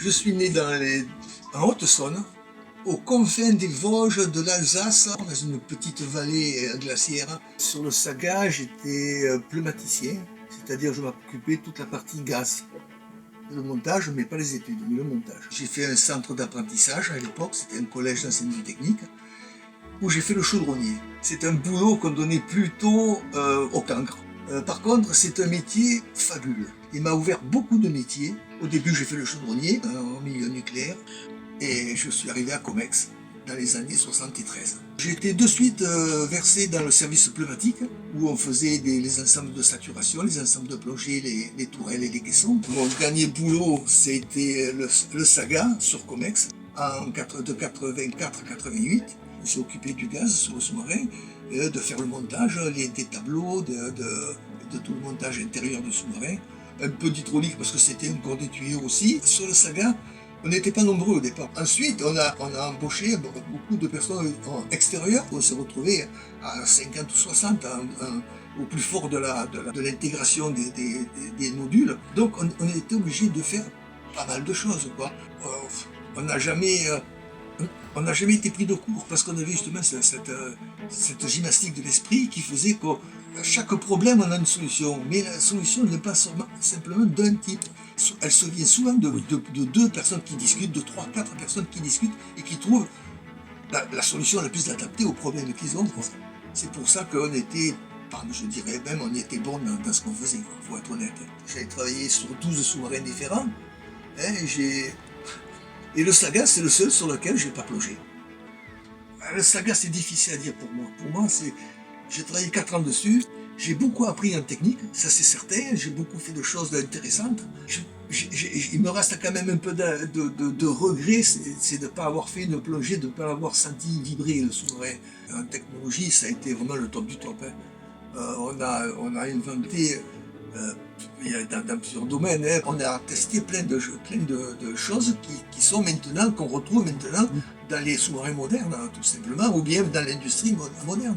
Je suis né en Haute-Saône, aux confins des Vosges, de l'Alsace, dans une petite vallée glaciaire. Sur le Saga, j'étais pneumaticien, c'est-à-dire je m'occupais de toute la partie gaz. Le montage, mais pas les études, mais le montage. J'ai fait un centre d'apprentissage à l'époque, c'était un collège d'enseignement technique, où j'ai fait le chaudronnier. C'est un boulot qu'on donnait plutôt au cancre. Par contre, c'est un métier fabuleux. Il m'a ouvert beaucoup de métiers. Au début, j'ai fait le chaudronnier en milieu nucléaire et je suis arrivé à Comex dans les années 73. J'ai été de suite versé dans le service pneumatique où on faisait les ensembles de saturation, les ensembles de plongée, les tourelles et les caissons. Mon dernier boulot, c'était le Saga sur Comex de 84 à 88. Je me suis occupé du gaz sur le sous-marin, de faire le montage, des tableaux, de tout le montage intérieur du sous-marin. Un peu d'hydraulique parce que c'était un corps des tuyaux aussi. Sur le Saga, on n'était pas nombreux au départ. Ensuite, on a embauché beaucoup de personnes extérieures. On s'est retrouvés à 50 ou 60 au plus fort de l'intégration des modules. Donc on était obligé de faire pas mal de choses, quoi. On n'a jamais été pris de court parce qu'on avait justement cette gymnastique de l'esprit qui faisait qu'à chaque problème on a une solution, mais la solution n'est pas simplement d'un type. Elle se vient souvent de deux personnes qui discutent, de 3-4 personnes qui discutent et qui trouvent la solution la plus adaptée aux problèmes qu'ils ont. C'est pour ça qu'on était, je dirais même, on était bon dans ce qu'on faisait, il faut être honnête. J'avais travaillé sur 12 sous-marins différents. Et le Saga, c'est le seul sur lequel je n'ai pas plongé. Le Saga, c'est difficile à dire pour moi. Pour moi, j'ai travaillé 4 ans dessus. J'ai beaucoup appris en technique, ça c'est certain. J'ai beaucoup fait de choses intéressantes. Il me reste quand même un peu de regret, c'est de ne pas avoir fait une plongée, de ne pas avoir senti vibrer le sous-marin. En technologie, ça a été vraiment le top du top. On a inventé dans plusieurs domaines, on a testé plein de choses qui sont maintenant, qu'on retrouve maintenant dans les sous-marins modernes, tout simplement, ou bien dans l'industrie moderne.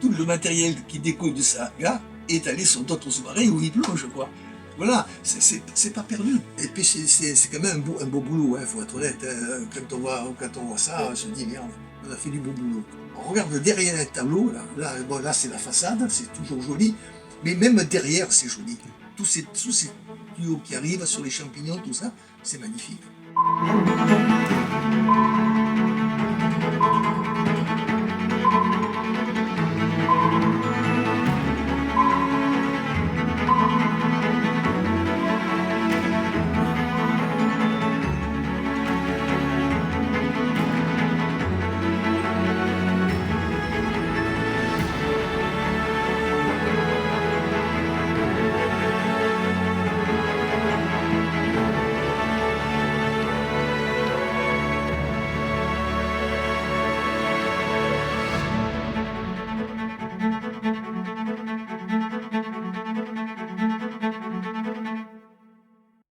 Tout le matériel qui découle de Saga est allé sur d'autres sous-marins où il plonge, quoi. Voilà, c'est pas perdu. Et puis c'est quand même un beau boulot, faut être honnête. Quand on voit ça, on se dit merde, on a fait du beau boulot. On regarde derrière les tableaux, là c'est la façade, c'est toujours joli. Mais même derrière, c'est joli. Tous ces tuyaux qui arrivent sur les champignons, tout ça, c'est magnifique.